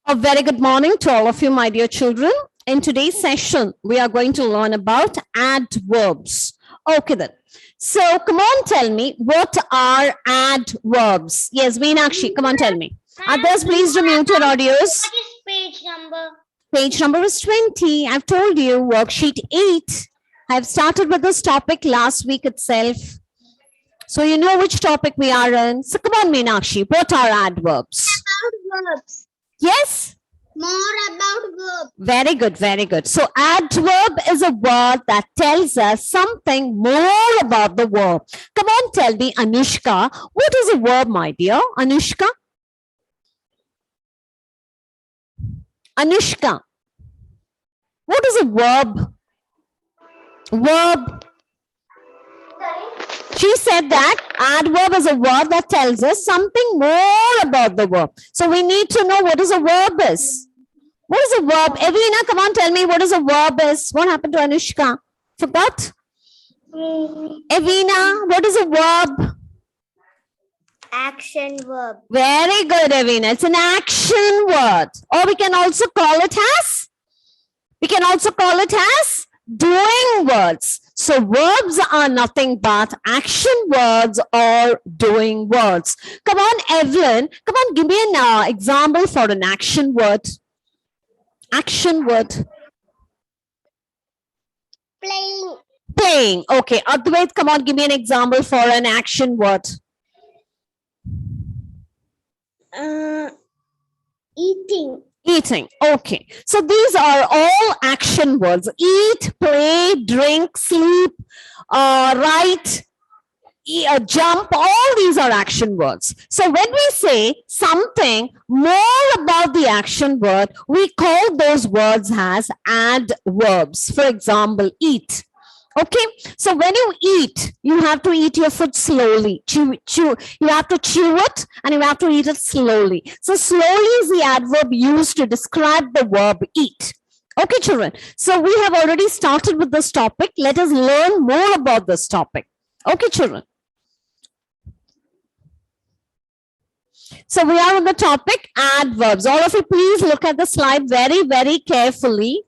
A very good morning to all of you, my dear children. In today's session, we are going to learn about adverbs. Okay then. So come on, tell me, what are adverbs? Yes, Meenakshi, come on, tell me. Others, please remute your audios. What is page number? Page number is 20. I've told you, worksheet 8. I've started with this topic last week itself. So you know which topic we are in. So come on, Meenakshi, what are adverbs? About verbs. Yes? More about verbs. Very good, very good. So adverb is a word that tells us something more about the verb. Come on, tell me, Anushka, what is a verb, my dear? Anushka? Anushka, what is a verb? Verb. She said that adverb is a word that tells us something more about the verb. So we need to know what is a verb is. What is a verb? Evina, come on, tell me what is a verb is. What happened to Anushka? Forgot? Evina, what is a verb? Action verb. Very good, Evina. It's an action word. Or we can also call it as doing words. So verbs are nothing but action words or doing words. Come on, Evelyn. Come on, give me an example for an action word. Action word. Playing. Playing. Okay. Advait, come on, give me an example for an action word. Eating. Eating. Okay. So these are all action words. Eat, play, drink, sleep, write, jump. All these are action words. So when we say something more about the action word, we call those words as adverbs. For example, eat. Okay, so when you eat, you have to eat your food slowly. Chew. You have to chew it and you have to eat it slowly. So slowly is the adverb used to describe the verb eat. Okay, children. So we have already started with this topic. Let us learn more about this topic. Okay, children. So we are on the topic adverbs. All of you, please look at the slide very, very carefully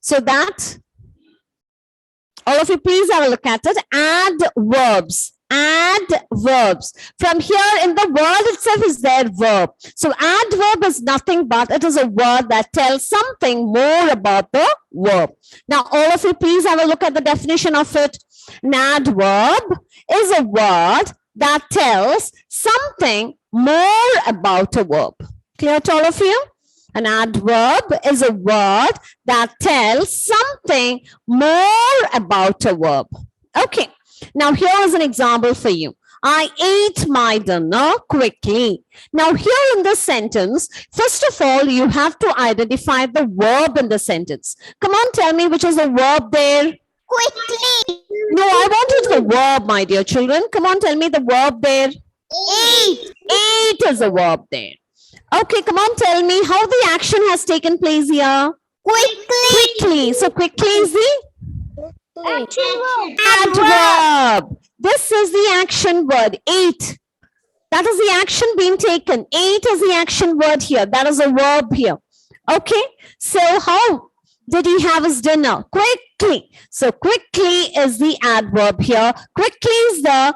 so that all of you, please have a look at it. Adverbs. Adverbs. From here in the word itself is their verb. So adverb is nothing but it is a word that tells something more about the verb. Now, all of you, please have a look at the definition of it. An adverb is a word that tells something more about a verb. Clear to all of you? An adverb is a word that tells something more about a verb. Okay, now here is an example for you. I ate my dinner quickly. Now here in this sentence, first of all, you have to identify the verb in the sentence. Come on, tell me which is the verb there. Quickly. No, I wanted the verb, my dear children. Come on, tell me the verb there. Eat. Eat is a verb there. Okay, come on, tell me how the action has taken place here. Quickly. Quickly. So quickly is the Action adverb. This is the action word, ate. That is the action being taken. Ate is the action word here. That is a verb here. Okay, so how did he have his dinner? Quickly. So quickly is the adverb here. Quickly is the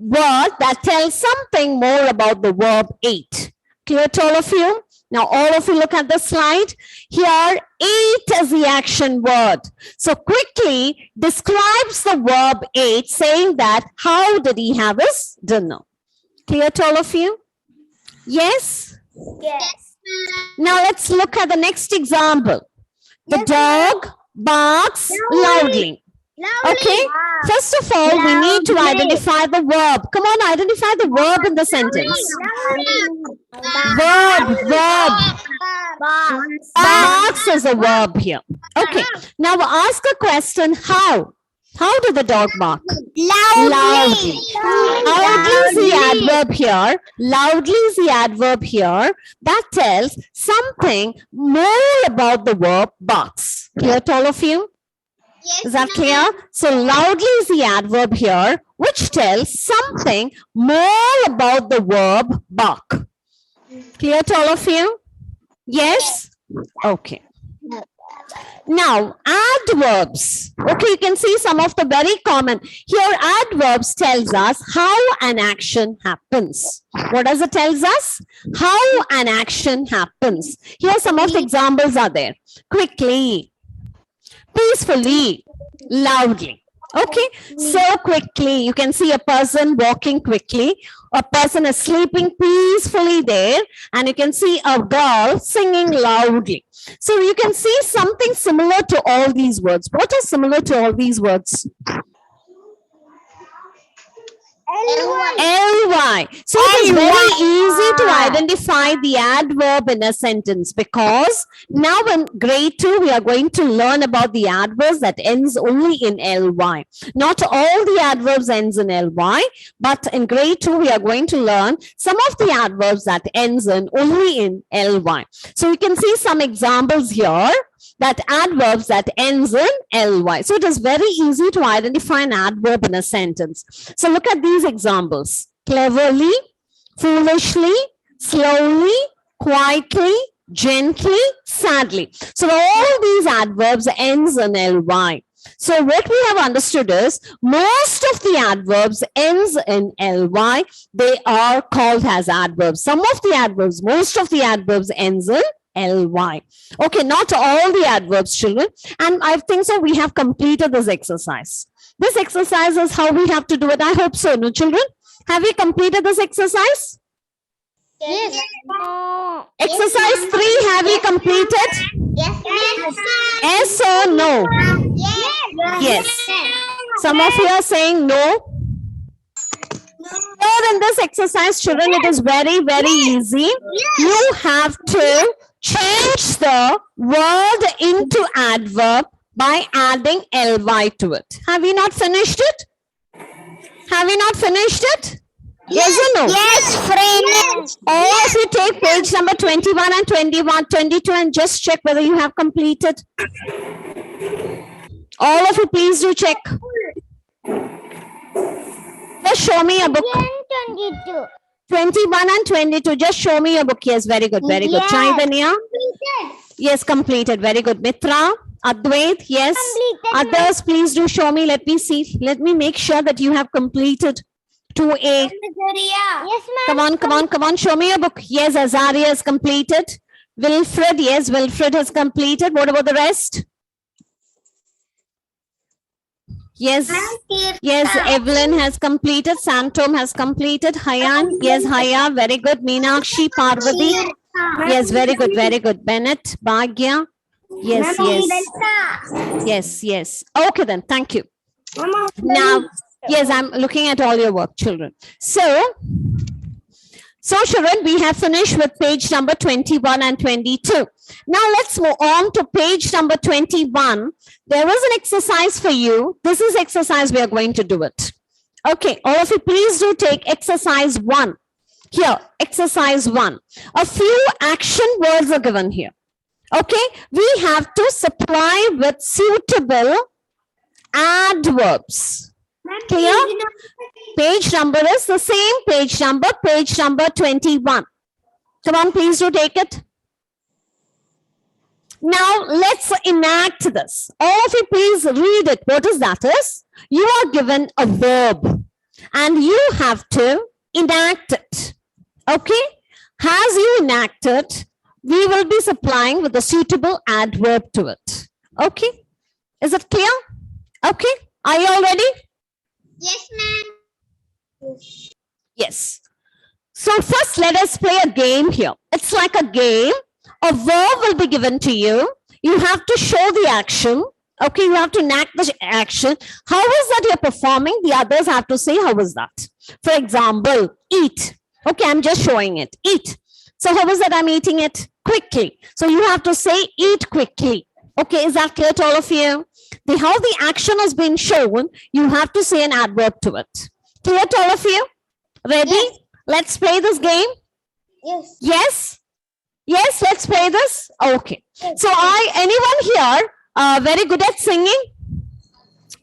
word that tells something more about the verb ate. Clear to all of you? Now, all of you look at the slide. Here, ate is the action word. So, quickly describes the verb ate, saying that how did he have his dinner? Clear to all of you? Yes? Yes. Now, let's look at the next example. The Yes, dog barks loudly. Okay, first of all, we need to identify the verb. Come on, identify the verb in the sentence. Verb. Barks is a verb here. Okay, now ask a question. How? How did the dog bark? Loudly. Loudly is the adverb here. Loudly is the adverb here that tells something more about the verb barks. Clear to all of you? Yes, Is that clear? So loudly is the adverb here, which tells something more about the verb bark. Clear to all of you? Yes? Okay. Now, adverbs. Okay, you can see some of the very common. Here, adverbs tells us how an action happens. What does it tells us? How an action happens. Here, some of the examples are there. Quickly, peacefully, loudly. Okay, so quickly, you can see a person walking quickly, a person is sleeping peacefully there, and you can see a girl singing loudly. So you can see something similar to all these words. What is similar to all these words? Ly. So it is very easy to identify the adverb in a sentence, because now in grade 2 we are going to learn about the adverbs that ends only in ly. Not all the adverbs ends in ly, but in grade 2 we are going to learn some of the adverbs that ends in only in ly. So you can see some examples here, that adverbs that ends in ly. So it is very easy to identify an adverb in a sentence. So look at these examples. Cleverly, foolishly, slowly, quietly, gently, sadly. So all these adverbs ends in ly. So what we have understood is most of the adverbs ends in ly. They are called as adverbs. Some of the adverbs, most of the adverbs ends in ly. Okay, not all the adverbs, children. And I think so we have completed this exercise. This exercise is how we have to do it. I hope so, no children? Have we completed this exercise? Yes. Exercise 3, have we completed? Yes. Yes or no? Yes. Some of you are saying no. Here in this exercise, children, it is very, very easy. You have to change the word into adverb by adding ly to it. Have we not finished it? Have we not finished it? Yes or no? Yes, friends. Or if you take page number 21 and 21, 22 and just check whether you have completed. All of you, please do check. Just show me a book. 22. 21 and 22. Just show me your book. Yes, very good, very good. Yes. Chaitanya? Yes, completed. Very good. Mitra? Advait? Yes. Completed. Others, please do show me. Let me see. Let me make sure that you have completed 2A. Yes, ma'am. Come on, come on, come on. Show me your book. Yes, Azaria has completed. Wilfred, yes, Wilfred has completed. What about the rest? Yes, yes, Evelyn has completed. Santom has completed. Hayan, yes, Haya, very good. Meenakshi, Parvati, yes, very good, very good. Bennett, Bhagya, yes, yes, yes, yes. Okay then, thank you. Now, yes, I'm looking at all your work, children. So children, we have finished with page number 21 and 22. Now let's move on to page number 21. There is an exercise for you. This is exercise we are going to do it. Okay, all of you, please do take exercise 1. Here, exercise 1. A few action words are given here. Okay, we have to supply with suitable adverbs. Clear? Page number is the same page number 21. Come on, please do take it. Now, let's enact this. All of you, please read it. What is that is? You are given a verb and you have to enact it. Okay? As you enact it, we will be supplying with a suitable adverb to it. Okay? Is it clear? Okay? Are you all ready? Yes, ma'am. Yes. So first let us play a game here. It's like a game. A verb will be given to you. You have to show the action. Okay, you have to enact the action. How is that you're performing? The others have to say, how is that? For example, eat. Okay, I'm just showing it. Eat. So how is that I'm eating it? Quickly. So you have to say, eat quickly. Okay, is that clear to all of you? How the action has been shown, you have to say an adverb to it. Clear to all of you? Ready? Yes. Let's play this game. Yes. Yes? Yes, let's play this. Okay. So anyone here very good at singing?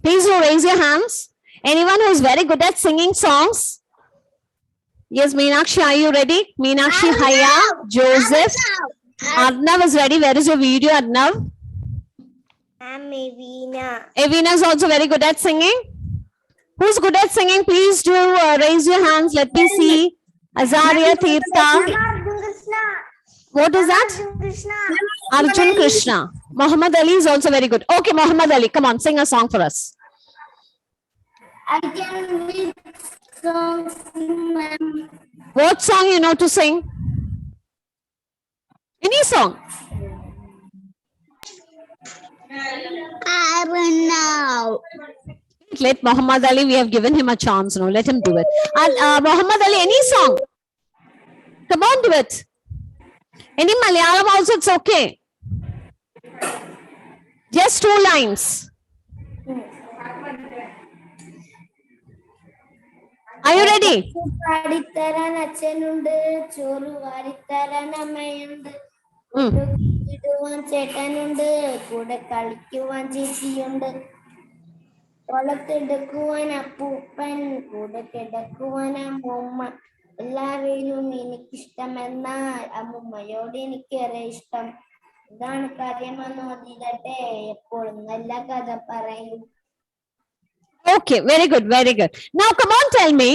Please do raise your hands. Anyone who is very good at singing songs? Yes, Meenakshi, are you ready? Meenakshi, Haya, Joseph. Arnav is ready. Where is your video, Arnav? I'm Evina. Evina is also very good at singing. Who's good at singing? Please do raise your hands. Let me see. Azaria Tirtha. What is that? Krishna. Arjun Krishna. Muhammad Ali is also very good. Okay, Muhammad Ali, come on, sing a song for us. I can read songs, ma'am. What song you know to sing? Any song? I don't know. Let Muhammad Ali, we have given him a chance now. Let him do it. And Muhammad Ali, any song? Come on, do it. Any Malayalam also, it's okay. Just 2 lines. Are you ready? പാടിത്തരാൻ അച്ഛനുണ്ട്, ചോറ് വാരിത്തരാൻ അമ്മയുണ്ട്, Hmm. ഇടുവാൻ ചേട്ടനുണ്ട്, കൂടെ കളിക്കുവാൻ ചേച്ചിയുണ്ട്, കുളത്തെടുക്കുവാൻ അപ്പൂപ്പൻ, കൂടെ കിടക്കുവാൻ അമ്മൂമ്മ. എല്ലാവരും എനിക്കിഷ്ടമെന്നാൽ അമ്മൂമ്മയോട് എനിക്കേറെ ഇഷ്ടം. ഇതാണ് കാര്യമെന്ന് ഓതിരട്ടെ, എപ്പോഴും നല്ല കഥ പറയും. Okay, very good, very good. Now, come on, tell me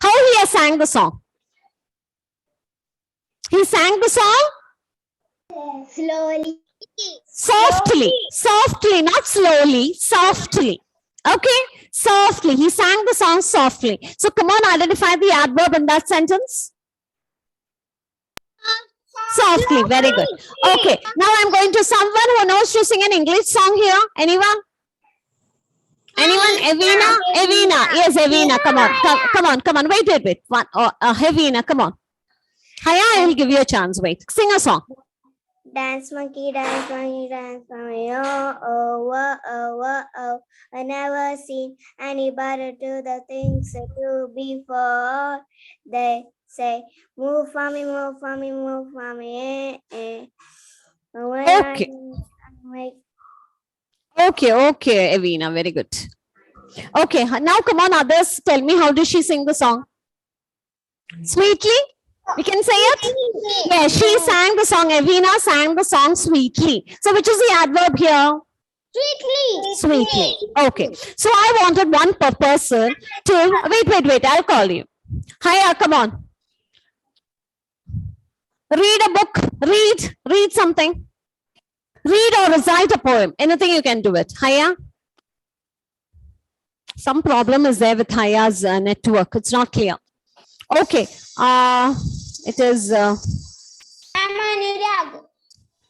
how he has sang the song. He sang the song Slowly. softly, softly, not slowly, softly. Okay, softly. He sang the song softly. So, come on, identify the adverb in that sentence. Softly, very good. Okay, now I'm going to someone who knows to sing an English song here. Anyone? Anyone? Evina? Evina. Yes, Evina. Come on. Come on. Wait. One. Evina, come on. Haya, I will give you a chance. Wait. Sing a song. Dance monkey, dance monkey, dance monkey, oh, oh, oh, oh, oh. I never seen anybody do the things I do before. They say, move for me, move for me, move for me, eh, eh. When Okay. I'm like, Okay, Evina. Very good. Okay, now come on, others. Tell me, how does she sing the song? Sweetly? We can say it? Yes, she sang the song. Evina sang the song sweetly. So, which is the adverb here? sweetly. Sweetly. Okay. So, I wanted one per person to... Wait. I'll call you. Hiya, come on. Read a book. Read something. Read or recite a poem. Anything you can do it. Hiya. Some problem is there with Haya's network. It's not clear. Okay. It is... I'm Anurag.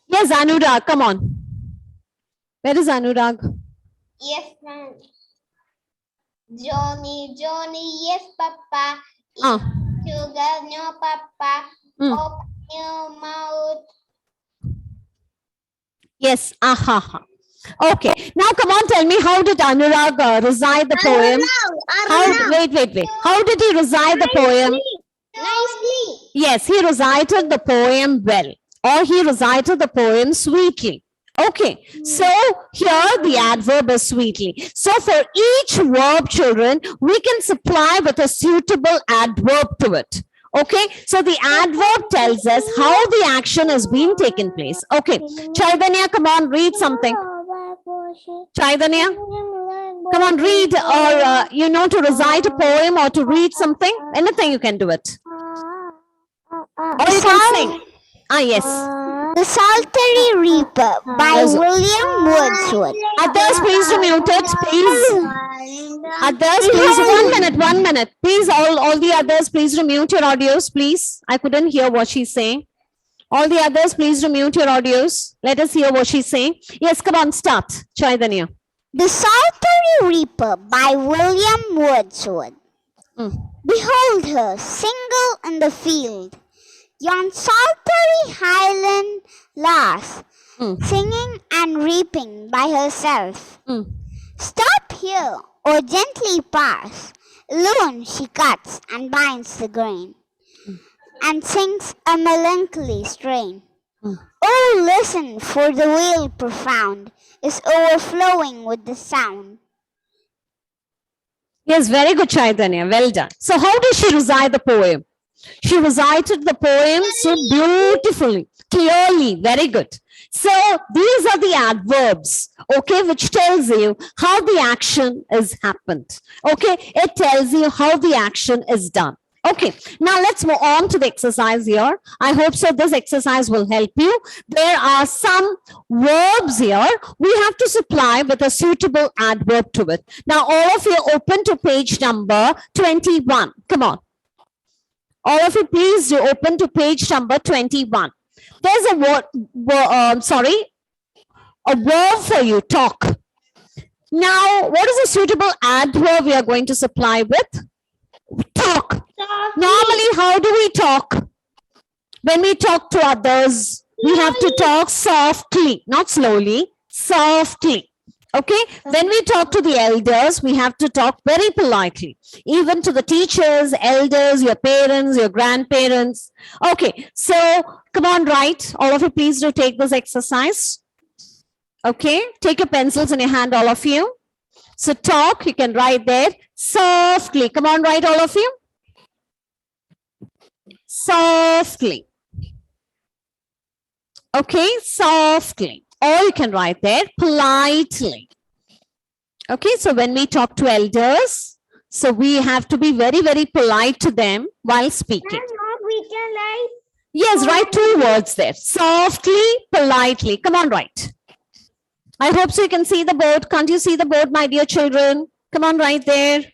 yes, Anurag. Come on. Where is Anurag? Yes, ma'am. Johnny, yes, Papa. Sugar, no, Papa. Mm. Open your mouth. Yes. Aha. Okay. Now, come on. Tell me, how did Anurag recite the poem? Wait. How did he recite the poem? Nicely. Yes, he recited the poem well, or he recited the poem sweetly. Okay, so here the adverb is sweetly. So for each verb, children, we can supply with a suitable adverb to it. Okay, so the adverb tells us how the action has been taken place. Okay, Chaitanya, come on, read something. Chaitanya, come on, read, or you know, to recite a poem or to read something. Anything you can do it. Or you can sing. Yes. The Solitary Reaper by Yes. William Wordsworth. Others, please mute it, please. Others, please, 1 minute. Please, all the others, please mute your audios, please. I couldn't hear what she's saying. All the others, please mute your audios. Let us hear what she's saying. Yes, come on, start. Chaitanya. The Solitary Reaper by William Wordsworth. Behold her, single in the field, yon solitary highland lass, singing and reaping by herself. Stop here, or gently pass. Alone she cuts and binds the grain, and sings a melancholy strain. Oh, listen, for the whale profound is overflowing with the sound. Yes, very good, Chaitanya. Well done. So how does she recite the poem? She recited the poem so beautifully, clearly. Very good. So these are the adverbs, okay, which tells you how the action is happened. Okay, it tells you how the action is done. Okay, now let's move on to the exercise here. I hope so this exercise will help you. There are some verbs here. We have to supply with a suitable adverb to it. Now all of you open to page number 21. Come on. All of you please do open to page number 21. There's a word, a verb for you, talk. Now, what is a suitable adverb we are going to supply with? Talk. Normally, how do we talk? When we talk to others, we have to talk softly, not slowly, softly. Okay, when we talk to the elders, we have to talk very politely, even to the teachers, elders, your parents, your grandparents. Okay, so come on, write. All of you, please do take this exercise. Okay, take your pencils in your hand, all of you. So talk, you can write there softly. Come on, write, all of you. Softly. Okay, softly. Or you can write there politely. Okay, so when we talk to elders, so we have to be very, very polite to them while speaking. We can write. Yes, write two words there. Softly, politely. Come on, write. I hope so you can see the board. Can't you see the board, my dear children? Come on, write there.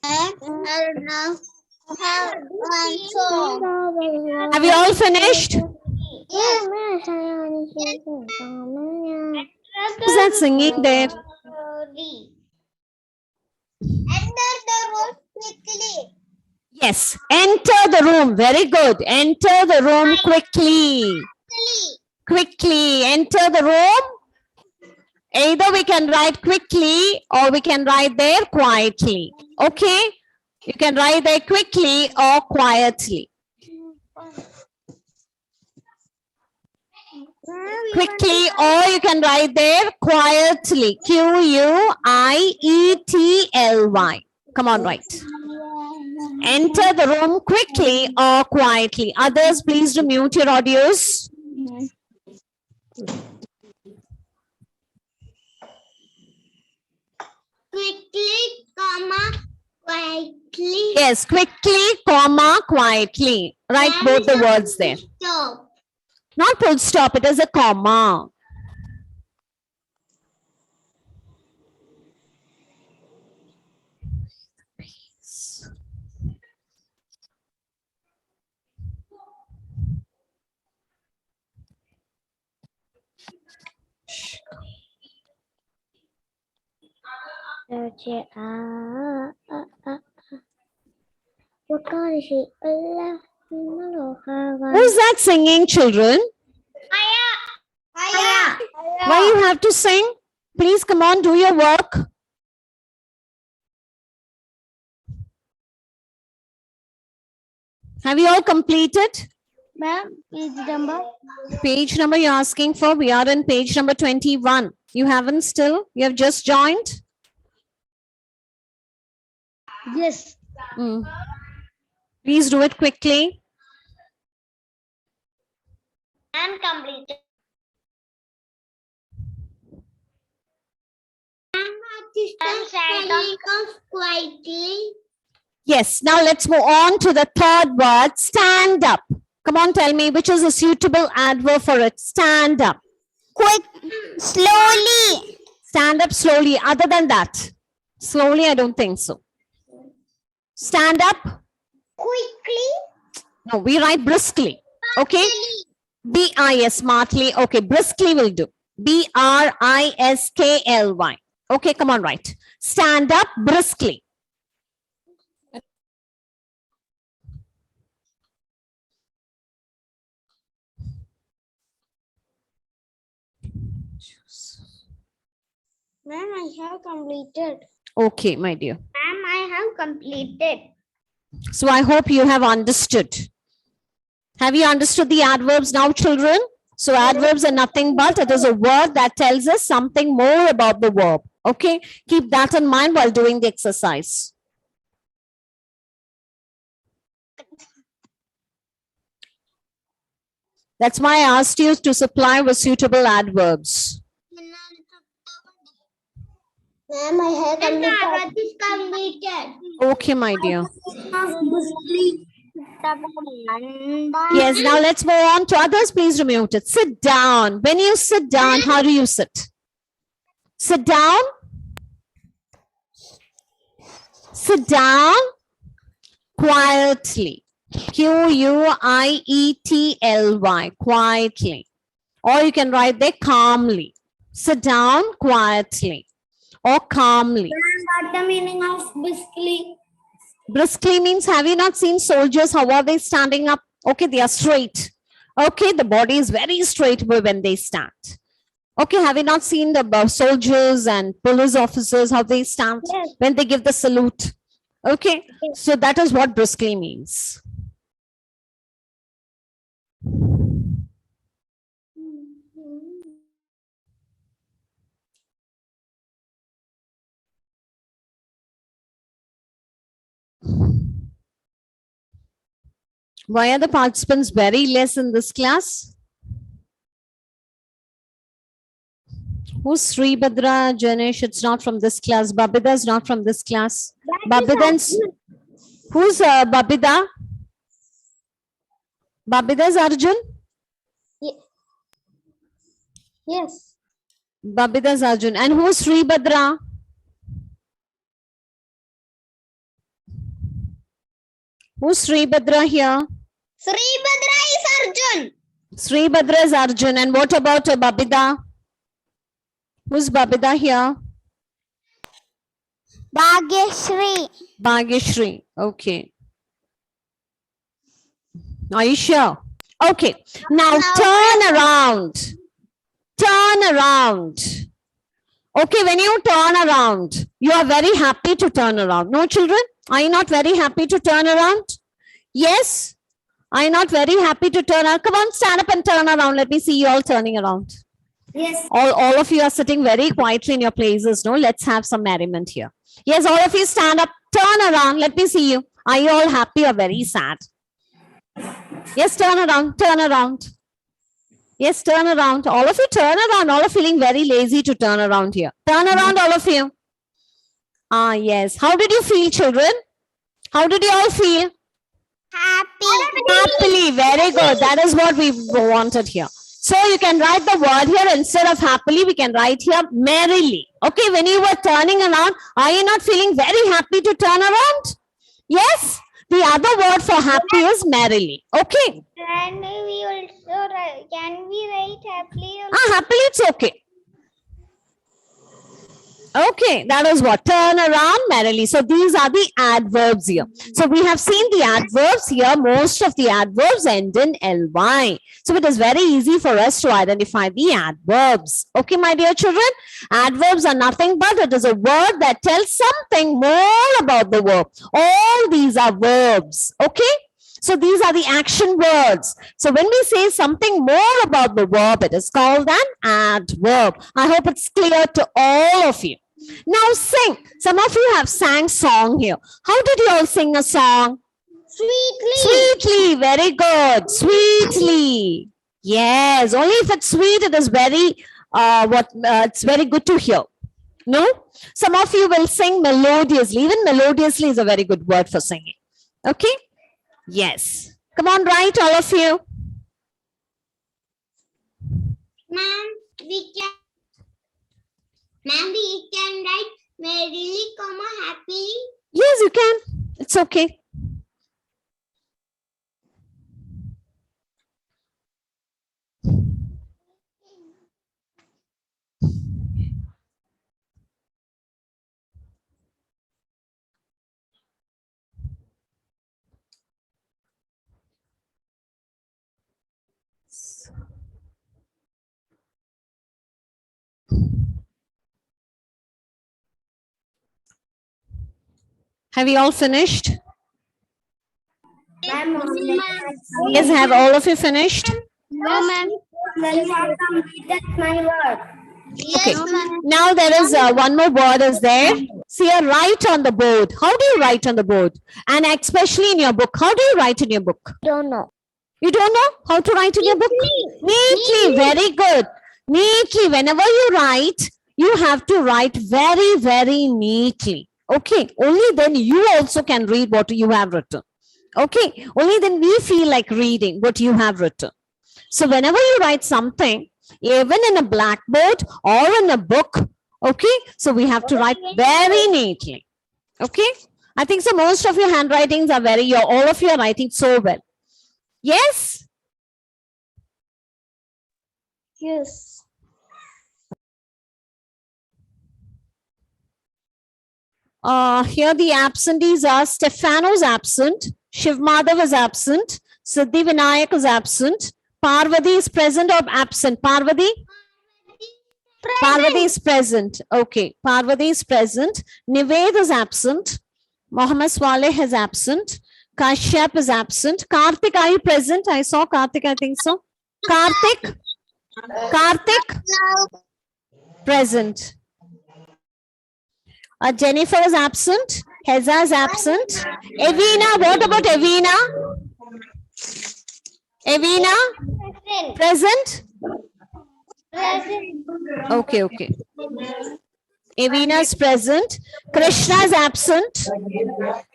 I don't know. Have you all finished? Yes. Who's that singing there? Enter the room quickly. Yes, enter the room. Very good. Enter the room quickly. Quickly enter the room. Either we can write quickly or we can write there quietly. Okay? You can write there quickly or quietly. Quickly or you can write there quietly. Q-U-I-E-T-L-Y. Come on, write. Enter the room quickly or quietly. Others, please do mute your audios. Quickly, comma, quietly. Yes, quickly, comma, quietly. Write both the words there. Stop. Not full stop, it is a comma. Who's that singing, children? Why you have to sing? Please come on, do your work. Have you all completed? Ma'am, page number. Page number you're asking for, we are in page number 21. You haven't still? You have just joined? Yes. Please do it quickly. And completed. And stand up quietly. Yes, now let's move on to the third word, stand up. Come on, tell me which is a suitable adverb for it. Stand up. Quick, slowly. Stand up slowly. Other than that, slowly, I don't think so. Stand up. Quickly. No, we write briskly. Okay. B-I-S, smartly. Okay, briskly will do. B-R-I-S-K-L-Y. Okay, come on, write. Stand up briskly. Ma'am, I have completed. Okay, my dear. Ma'am, I have completed. So I hope you have understood. Have you understood the adverbs now, children? So adverbs are nothing but it is a word that tells us something more about the verb. Okay, keep that in mind while doing the exercise. That's why I asked you to supply with suitable adverbs. Ma'am, I have completed. Okay, my dear. Yes, now let's move on to others. Please remute it. Sit down. When you sit down, how do you sit? Sit down. Sit down quietly. Quietly. Quietly. Or you can write there calmly. Sit down quietly or calmly. What the meaning of briskly? Briskly means, have you not seen soldiers? How are they standing up? Okay, they are straight. Okay, the body is very straight when they stand. Okay, have you not seen the soldiers and police officers, how they stand when they give the salute? Okay, so that is what briskly means. Why are the participants very less in this class? Who's Sribhadra, Janesh? It's not from this class. Babida is not from this class. Babidan's, who's Babida? Babida is Arjun? Yes. Babida is Arjun. And who's Sribhadra? Who's Sribhadra here? Sribhadra is Arjun. Sribhadra is Arjun. And what about Babida? Who's Babida here? Bhagyashri. Bhagyashri. Okay. Are you sure? Okay. Now turn around. Turn around. Okay, when you turn around, you are very happy to turn around. No, children? Are you not very happy to turn around? Yes? Are you not very happy to turn around? Come on, stand up and turn around. Let me see you all turning around. Yes. All of you are sitting very quietly in your places. No, let's have some merriment here. Yes, all of you stand up, turn around. Let me see you. Are you all happy or very sad? Yes, turn around, turn around. Yes, turn around. All of you turn around. All are feeling very lazy to turn around here. Turn around, all of you. Ah, yes. How did you feel, children? How did you all feel? Happy. Happily. Very good. That is what we wanted here. So you can write the word here instead of happily. We can write here merrily. Okay, when you were turning around, are you not feeling very happy to turn around? Yes. The other word for happy is merrily. Okay. And we also can we write happily? Happily, it's okay. Okay, that is what? Turn around merrily. So these are the adverbs here. So we have seen the adverbs here. Most of the adverbs end in ly. So it is very easy for us to identify the adverbs. Okay, my dear children? Adverbs are nothing but it is a word that tells something more about the verb. All these are verbs. Okay? So these are the action words. So when we say something more about the verb, it is called an adverb. I hope it's clear to all of you. Now sing. Some of you have sang song here. How did you all sing a song? Sweetly. Sweetly. Very good. Sweetly. Yes. Only if it's sweet, it is very, it's very good to hear. No? Some of you will sing melodiously. Even melodiously is a very good word for singing. Okay? Yes. Come on, write all of you. Ma'am, we can write merrily, happily. Yes, you can. It's okay. Have you all finished? Yes, have all of you finished? No, ma'am. Okay. Now there is one more word is there. See, write on the board. How do you write on the board? And especially in your book, how do you write in your book? Don't know. You don't know how to write in your book? Neatly. Very good. Neatly. Whenever you write, you have to write very, very neatly. Okay. Only then you also can read what you have written. Okay. Only then we feel like reading what you have written. So whenever you write something, even in a blackboard or in a book, okay, so we have to write very neatly. Okay. I think so most of your handwritings are all of you are writing so well. Yes? Yes. Here the absentees are Stefano's absent, Shiv Madhav is absent, Siddhi Vinayak is absent, Parvati is present or absent? Parvati? Parvati is present. Okay. Parvati is present. Nived is absent. Mohammed Swaleh is absent. Kashyap is absent. Karthik, are you present? I saw Karthik, I think so. Karthik? Karthik? Present. Jennifer is absent. Heza is absent. Evina, what about Evina? Evina? Present? Okay, okay. Evina is present. Krishna is absent.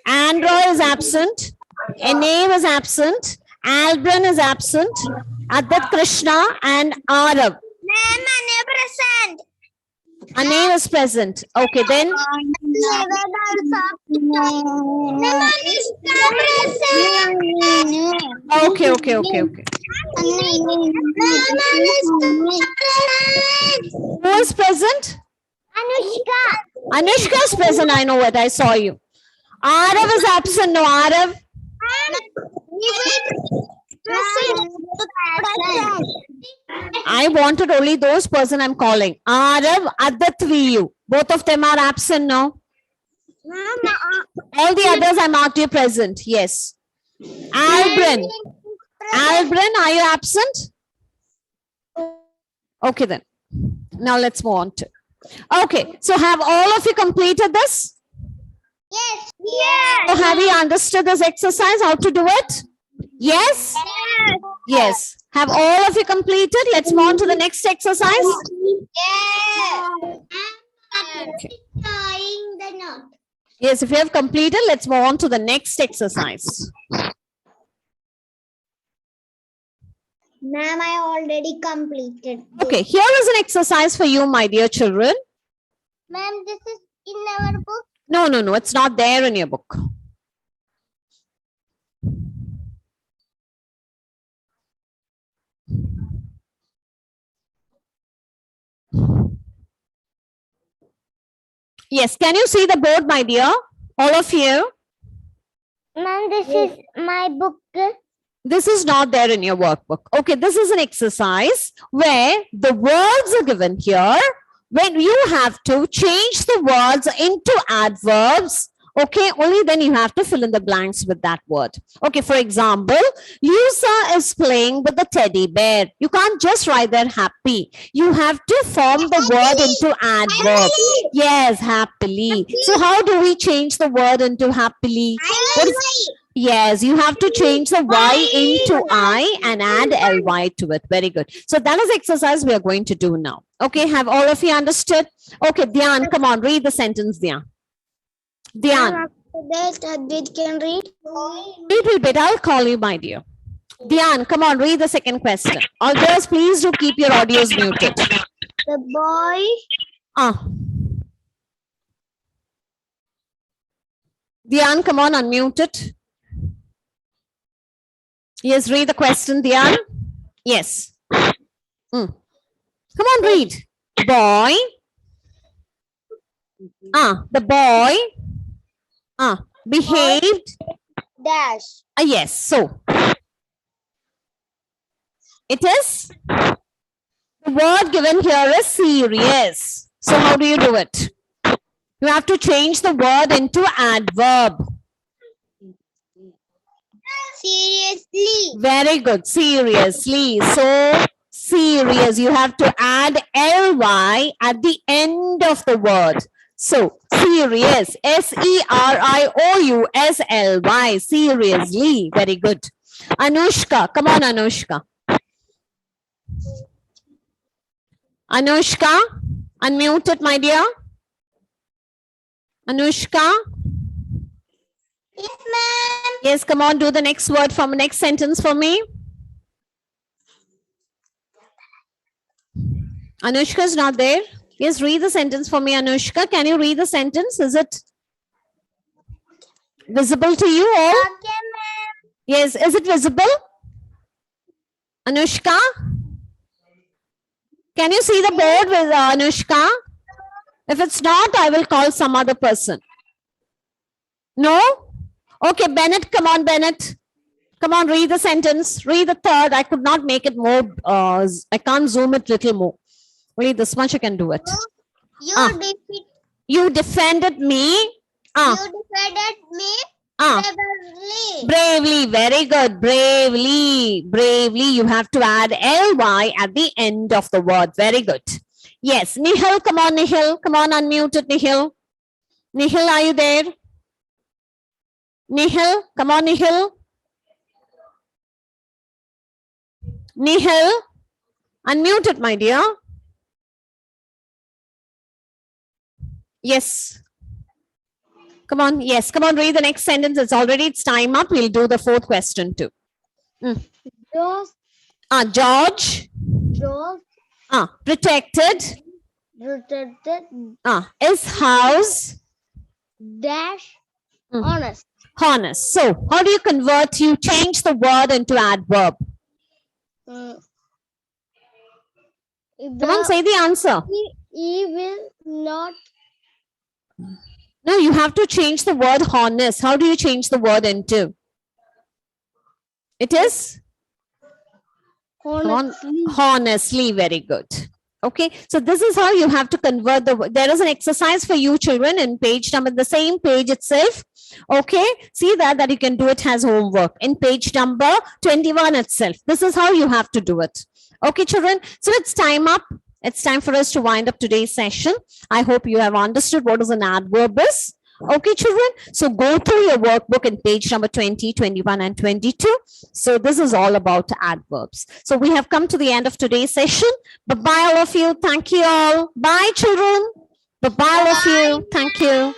Andrew is absent. Enev is absent. Albran is absent. Adat Krishna and Arav. Present. Anev is present. Okay, then. Okay, okay, okay, okay. Who is present? Anushka. Anushka is present. I know it. I saw you. Arav is absent. No, Arav. I wanted only those person I'm calling. Arav, Adat, Viyu. Both of them are absent now. All the others I marked you present. Yes. Albrin. Albrin, are you absent? Okay then. Now let's move on to. Okay. So have all of you completed this? Yes. So Yes. have you understood this exercise? How to do it? Yes? Yes. Have all of you completed? Let's move on to the next exercise. Yes. Okay. Tying the knot. Yes, if you have completed, let's move on to the next exercise. Ma'am, I already completed. Okay, here is an exercise for you, my dear children. Ma'am, this is in our book. No, no, no, it's not there in your book. Yes, can you see the board, my dear? All of you? Ma'am, this is my book. This is not there in your workbook. Okay, this is an exercise where the words are given here. When you have to change the words into adverbs, okay, only then you have to fill in the blanks with that word. Okay, for example, Lisa is playing with the teddy bear. You can't just write there happy. You have to form the word into adverb. Yes, happily. So how do we change the word into happily? What is- Yes, you have to change the Y into I and add LY to it. Very good. So that is exercise we are going to do now. Okay, have all of you understood? Okay, Dhyan, come on, read the sentence, Dhyan. Dhyan, That can read. little bit, I'll call you, my dear. Dhyan, come on, read the second question. All girls, please do keep your audios muted. The boy. Dhyan, come on, unmute it. Yes, read the question, Dhyan. Yes. Come on, read. Boy. The boy. Behaved. Dash. Yes, so. It is. The word given here is serious. So how do you do it? You have to change the word into adverb. seriously. Very good. Seriously. So serious. You have to add ly at the end of the word. So serious. SERIOUSLY. Seriously. Very good. Anushka. Come on, Anushka. Anushka. Unmuted, my dear. Anushka. Yes, ma'am. Yes, come on. Do the next word from next sentence for me. Anushka is not there. Yes, read the sentence for me, Anushka. Can you read the sentence? Is it visible to you all? Okay, ma'am. Yes, is it visible? Anushka? Can you see the board with Anushka? If it's not, I will call some other person. No? Okay, Bennett, come on, Bennett. Come on, read the sentence. Read the third. I could not make it more. I can't zoom it little more. Only this much I can do it. You Ah. defeat. You defended me. You defended me bravely. Bravely, very good. Bravely, bravely. You have to add ly at the end of the word. Very good. Yes, Nihal, come on, Nihal. Come on, unmuted, Nihal. Nihal, are you there? Nihal, come on, Nihal. Nihal, unmuted, my dear. Yes. Come on. Yes. Come on. Read the next sentence. It's time up. We'll do the fourth question too. George, George. Protected. protected, Is house. dash, Mm. honest. Honest. So how do you convert? You change the word into adverb. Come on. Say the answer. He will not. No, you have to change the word honest. How do you change the word into? It is? Honestly. Honestly, very good. Okay, so this is how you have to convert the word. There is an exercise for you children in page number, the same page itself. Okay, see that you can do it as homework in page number 21 itself. This is how you have to do it. Okay, children, so it's time up. It's time for us to wind up today's session. I hope you have understood what is an adverb is. Okay, children. So go through your workbook in page number 20, 21, and 22. So this is all about adverbs. So we have come to the end of today's session. Bye-bye, all of you. Thank you all. Bye, children. Bye-bye, all of you. Thank you.